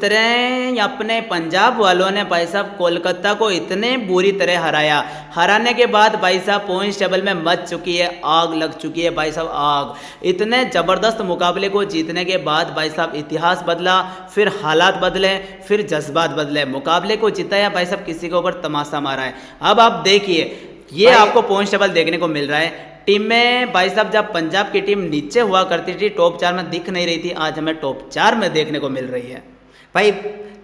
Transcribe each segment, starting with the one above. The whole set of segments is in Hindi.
तरह अपने पंजाब वालों ने भाई साहब कोलकाता को इतने बुरी तरह हराया। हराने के बाद भाई साहब पॉइंट्स टेबल में मच चुकी है, आग लग चुकी है भाई साहब, आग। इतने ज़बरदस्त मुकाबले को जीतने के बाद भाई साहब इतिहास बदला, फिर हालात बदले, फिर जज्बात बदले, मुकाबले को जिताया भाई साहब, किसी के ऊपर तमाशा मारा है। अब आप देखिए, ये आपको पॉइंट्स टेबल देखने को मिल रहा है। टीम में भाई साहब जब पंजाब की टीम नीचे हुआ करती थी, टॉप 4 में दिख नहीं रही थी, आज हमें टॉप 4 में देखने को मिल रही है। भाई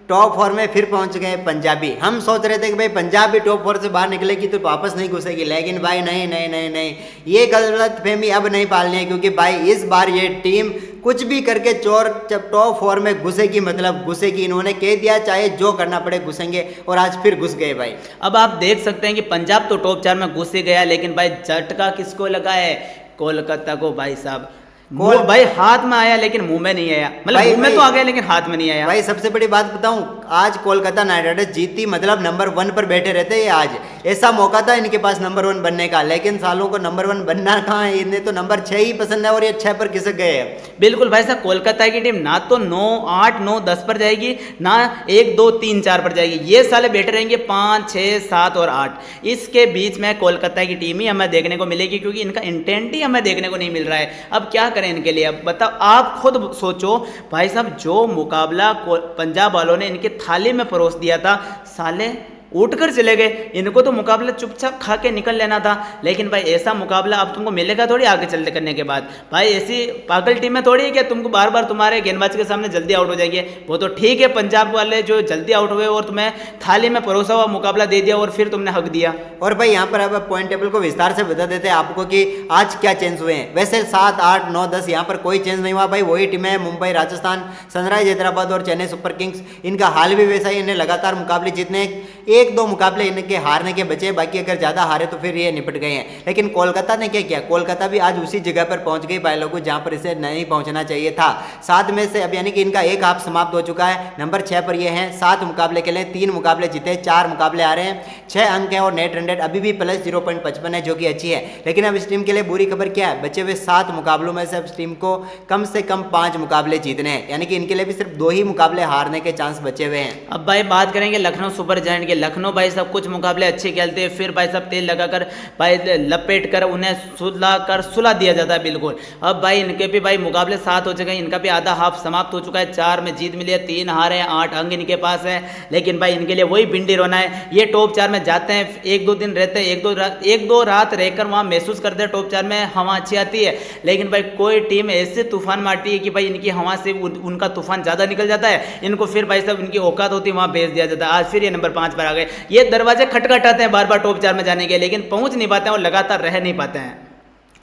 टॉप 4 में फिर पहुंच गए पंजाबी। हम सोच रहे थे कि भाई पंजाब भी टॉप 4 से बाहर निकलेगी तो वापस नहीं घुसेगी, लेकिन भाई नहीं नहीं नहीं नहीं, ये गलत फहमी अब नहीं पालनी है, क्योंकि भाई इस बार ये टीम कुछ भी करके चोर जब टॉप 4 में घुसेगी मतलब घुसेगी। इन्होंने कह दिया चाहे जो करना पड़े घुसेंगे, और आज फिर घुस गए भाई। अब आप देख सकते हैं कि पंजाब तो टॉप 4 में घुस ही गया, लेकिन भाई झटका किसको लगा है? कोलकाता को भाई साहब। भाई हाथ में आया लेकिन मुंह में नहीं आया, मतलब मुंह में तो आ गया लेकिन हाथ में नहीं आया। भाई सबसे बड़ी बात बताऊं, आज कोलकाता नाइट राइडर्स जीती मतलब नंबर 1 पर बैठे रहते हैं। आज ऐसा मौका था इनके पास नंबर 1 बनने का, लेकिन सालों को नंबर 1 बनना कहाँ है, इन्हें तो नंबर 6 ही पसंद है और ये 6 पर खिसक गए हैं। बिल्कुल भाई साहब, कोलकाता की टीम ना तो 9, 8, 9, 10 पर जाएगी, ना 1, 2, 3, 4 पर जाएगी। ये साले बैठे रहेंगे 5, 6, 7 और 8। इसके बीच में कोलकाता की टीम ही हमें देखने को मिलेगी, क्योंकि इनका इंटेंट ही हमें देखने को नहीं मिल रहा है। अब क्या करें इनके लिए? अब बताओ, आप खुद सोचो भाई साहब, जो मुकाबला पंजाब वालों ने इनके थाली में परोस दिया था, साले उठकर चले गए। इनको तो मुकाबला चुपचाप खा के निकल लेना था, लेकिन भाई ऐसा मुकाबला अब तुमको मिलेगा थोड़ी आगे चलते करने के बाद। भाई ऐसी पागल टीम में थोड़ी है कि तुमको बार बार तुम्हारे गेंदबाज के सामने जल्दी आउट हो जाएंगे। वो तो ठीक है, पंजाब वाले जो जल्दी आउट हुए और तुम्हें थाली में परोसा हुआ मुकाबला दे दिया और फिर तुमने हक दिया। और भाई यहाँ पर अब पॉइंट टेबल को विस्तार से बता देते हैं आपको कि आज क्या चेंज हुए हैं। वैसे 7, 8, 9, 10 यहाँ पर कोई चेंज नहीं हुआ भाई, वही टीमें है, मुंबई, राजस्थान, सनराइज हैदराबाद और चेन्नई सुपर किंग्स। इनका हाल भी वैसा ही, इन्हें लगातार मुकाबले जीतने, 1-2 मुकाबले इनके हारने के बचे, बाकी अगर ज्यादा हारे तो फिर ये निपट गए हैं। लेकिन कोलकाता ने क्या किया? कोलकाता भी आज उसी जगह पर पहुंच गई भाई लोगों, जहां पर इसे नहीं पहुंचना चाहिए था। 7 में से अब यानी कि इनका एक हाफ समाप्त हो चुका है। नंबर 6 पर ये हैं, 7 मुकाबले खेले, 3 मुकाबले जीते, 4 मुकाबले हारे हैं, 6 अंक है और नेट रन रेट अभी भी प्लस 0.55 है, जो कि अच्छी है। लेकिन अब इस टीम के लिए बुरी खबर क्या है? बचे हुए 7 मुकाबलों में से अब इस टीम को कम से कम 5 मुकाबले जीतने हैं, यानी कि इनके लिए भी सिर्फ 2 ही मुकाबले हारने के चांस बचे हुए हैं। अब भाई बात करेंगे लखनऊ सुपर जायंट के। लखनऊ भाई साहब कुछ मुकाबले अच्छे खेलते हैं, फिर भाई साहब तेल लगाकर भाई लपेट कर उन्हें सुला दिया जाता है बिल्कुल। अब भाई इनके भी भाई मुकाबले 7 हो चुके हैं, इनका भी आधा हाफ समाप्त हो चुका है। 4 में जीत मिली है, 3 हारे हैं, 8 अंक इनके पास है। लेकिन भाई इनके लिए वही भिंडी रोना है। ये टॉप 4 में जाते हैं, 1-2 दिन रहते हैं, 1-2 रात रहकर वहाँ महसूस करते हैं टॉप 4 में हवा अच्छी आती है। लेकिन भाई कोई टीम ऐसे तूफान मारती है कि भाई इनकी हवा से उनका तूफान ज़्यादा निकल जाता है, इनको फिर भाई साहब इनकी औकात होती है, वहाँ भेज दिया जाता है। आज फिर ये नंबर 5 पर आ गए। ये दरवाजे खटखटाते हैं बार बार टॉप 4 में जाने के, लेकिन पहुंच नहीं पाते हैं और लगातार रह नहीं पाते हैं।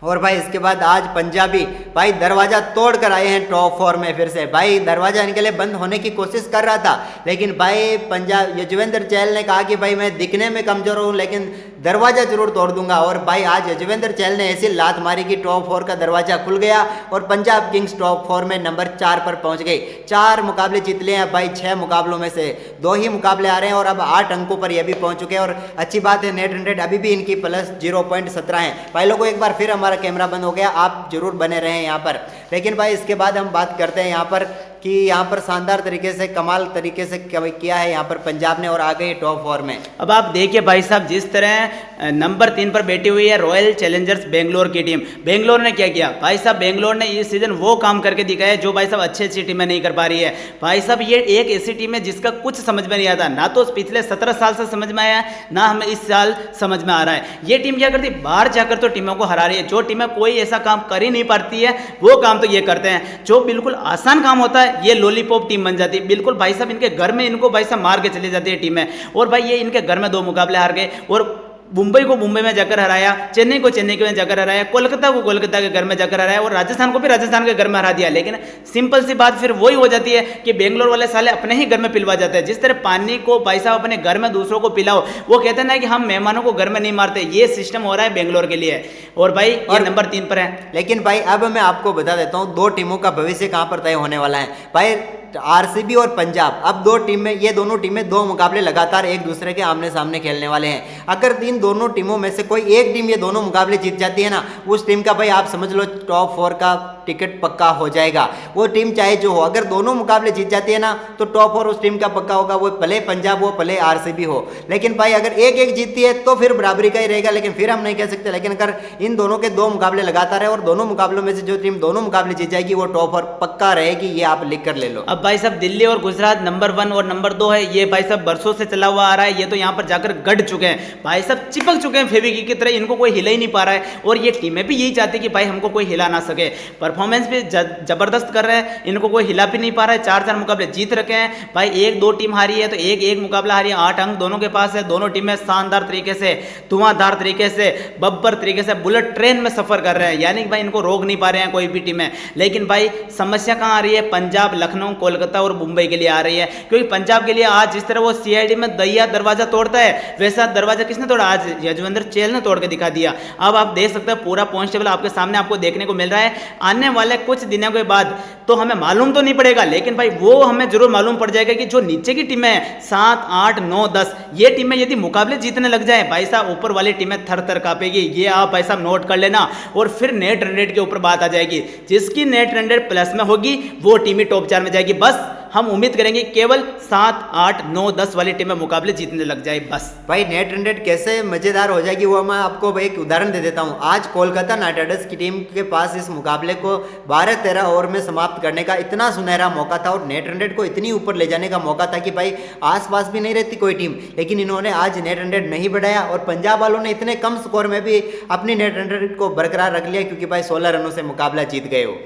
और भाई इसके बाद आज पंजाबी भाई दरवाजा तोड़ कर आए हैं टॉप 4 में फिर से। भाई दरवाजा इनके लिए बंद होने की कोशिश कर रहा था, लेकिन भाई पंजाब यजुवेंद्र चहल ने कहा कि भाई मैं दिखने में कमजोर हूँ लेकिन दरवाजा जरूर तोड़ दूंगा। और भाई आज यजुवेंद्र चहल ने ऐसी लात मारी कि टॉप 4 का दरवाजा खुल गया और पंजाब किंग्स टॉप 4 में नंबर 4 पर पहुंच गई। 4 मुकाबले जीत लिए हैं भाई, 6 मुकाबलों में से 2 ही मुकाबले आ रहे हैं और अब 8 अंकों पर यह भी पहुंच चुके हैं। और अच्छी बात है, नेट रन रेट अभी भी इनकी प्लस 0.17 है। भाई लोगों, एक बार फिर हमारा कैमरा बंद हो गया, आप जरूर बने रहें यहाँ पर। लेकिन भाई इसके बाद हम बात करते हैं यहाँ पर कि यहाँ पर शानदार तरीके से, कमाल तरीके से किया है यहाँ पर पंजाब ने और आ गई टॉप 4 में। अब आप देखिए भाई साहब, जिस तरह नंबर 3 पर बैठी हुई है रॉयल चैलेंजर्स बेंगलोर की टीम। बेंगलोर ने क्या किया भाई साहब? बेंगलोर ने इस सीजन वो काम करके दिखाया जो भाई साहब अच्छी टीमें नहीं कर पा रही है। भाई साहब ये एक ऐसी टीम है जिसका कुछ समझ में नहीं आता, ना तो पिछले 17 साल से समझ में आया, ना हमें इस साल समझ में आ रहा है। ये टीम क्या करती है? बाहर जाकर तो टीमों को हरा रही है। जो टीमें कोई ऐसा काम कर ही नहीं पाती है वो काम तो ये करते हैं। जो बिल्कुल आसान काम होता है ये लॉलीपॉप टीम बन जाती है। बिल्कुल भाई साहब इनके घर में इनको भाई साहब मार के चली जाती है टीमें। और भाई ये इनके घर में 2 मुकाबले हार गए, और मुंबई को मुंबई में जाकर हराया, चेन्नई को चेन्नई में जाकर हराया, कोलकाता को कोलकाता के घर में जाकर हराया और राजस्थान को भी राजस्थान के घर में हरा दिया। लेकिन सिंपल सी बात फिर वही हो जाती है कि बेंगलोर वाले साले अपने ही घर में पिलवा जाते हैं। जिस तरह पानी को भाई साहब अपने घर में दूसरों को पिलाओ, वो कहते हैं ना कि हम मेहमानों को घर में नहीं मारते, ये सिस्टम हो रहा है बेंगलोर के लिए। और भाई ये नंबर 3 पर है। लेकिन भाई अब मैं आपको बता देता हूँ 2 टीमों का भविष्य कहाँ पर तय होने वाला है। भाई आरसीबी और पंजाब, अब 2 टीम में, ये दोनों टीमें 2 मुकाबले लगातार एक दूसरे के आमने सामने खेलने वाले हैं। अगर इन दोनों टीमों में से कोई एक टीम ये दोनों मुकाबले जीत जाती है ना, उस टीम का भाई आप समझ लो टॉप 4 का टिकट पक्का हो जाएगा। वो टीम चाहे जो हो, अगर दोनों मुकाबले जीत जाती है ना तो टॉप 4 उस टीम का पक्का होगा, वो भले पंजाब हो भले आरसीबी हो। लेकिन भाई अगर एक एक जीतती है तो फिर बराबरी का ही रहेगा, लेकिन फिर हम नहीं कह सकते। लेकिन अगर इन दोनों के 2 मुकाबले लगातार है और दोनों मुकाबलों में से जो टीम दोनों मुकाबले जीत जाएगी वो टॉप 4 पक्का रहेगी, ये आप लिख कर ले लो। अब भाई साहब दिल्ली और गुजरात नंबर 1 और नंबर 2 है, ये भाई साहब बरसों से चला हुआ आ रहा है, ये तो यहाँ पर जाकर गड़ चुके हैं भाई साहब, चिपक चुके हैं फेविक्विक की तरह, इनको कोई हिला ही नहीं पा रहा है। और ये टीमें भी यही चाहती है कि भाई हमको कोई हिला ना सके, परफॉर्मेंस भी जबरदस्त कर रहे हैं, इनको कोई हिला भी नहीं पा रहा है। 4-4 मुकाबले जीत रखे हैं भाई, 1-2 टीम हारी है तो एक मुकाबला हारी है, 8 अंक दोनों के पास है। दोनों टीमें शानदार तरीके से, धुआंधार तरीके से, बब्बर तरीके से बुलेट ट्रेन में सफर कर रहे हैं, यानी कि भाई इनको रोक नहीं पा रहे हैं कोई भी टीमें। लेकिन भाई समस्या कहाँ आ रही है? पंजाब, लखनऊ, कोलकाता और मुंबई के लिए आ रही है, क्योंकि पंजाब के लिए आज जिस तरह वो सीआईडी में दैया दरवाजा तोड़ता है, वैसा दरवाजा किसने तोड़ा? आज यजवेंद्र चहल ने तोड़ के दिखा दिया। अब आप देख सकते हैं पूरा पॉइंट टेबल आपके सामने आपको देखने को मिल रहा है। आने वाले कुछ दिनों के बाद तो हमें मालूम तो नहीं पड़ेगा, लेकिन भाई वो हमें जरूर मालूम पड़ जाएगा कि जो नीचे की टीमें हैं 7, 8, 9, 10 ये टीमें यदि मुकाबले जीतने लग जाए भाई साहब, ऊपर वाली टीमें थर थर कांपेगी। ये आप भाई साहब नोट कर लेना। और फिर नेट रन रेट के ऊपर बात आ जाएगी, जिसकी नेट रन रेट प्लस में होगी वो टीम ही टॉप 4 में जाएगी। बस हम उम्मीद करेंगे केवल 7, 8, 9, 10 वाली टीमें मुकाबले जीतने लग जाए बस। भाई नेट रन रेट कैसे मजेदार हो जाएगी वो मैं आपको एक उदाहरण दे देता हूं। आज कोलकाता नाइट राइडर्स की टीम के पास इस मुकाबले को 12-13 ओवर में समाप्त करने का इतना सुनहरा मौका था और नेट रन रेट को इतनी ऊपर ले जाने का मौका था कि भाई आसपास भी नहीं रहती कोई टीम, लेकिन इन्होंने आज नेट रन रेट नहीं बढ़ाया और पंजाब वालों ने इतने कम स्कोर में भी अपनी नेट रन रेट को बरकरार रख लिया, क्योंकि भाई 16 रनों से मुकाबला जीत गए हो।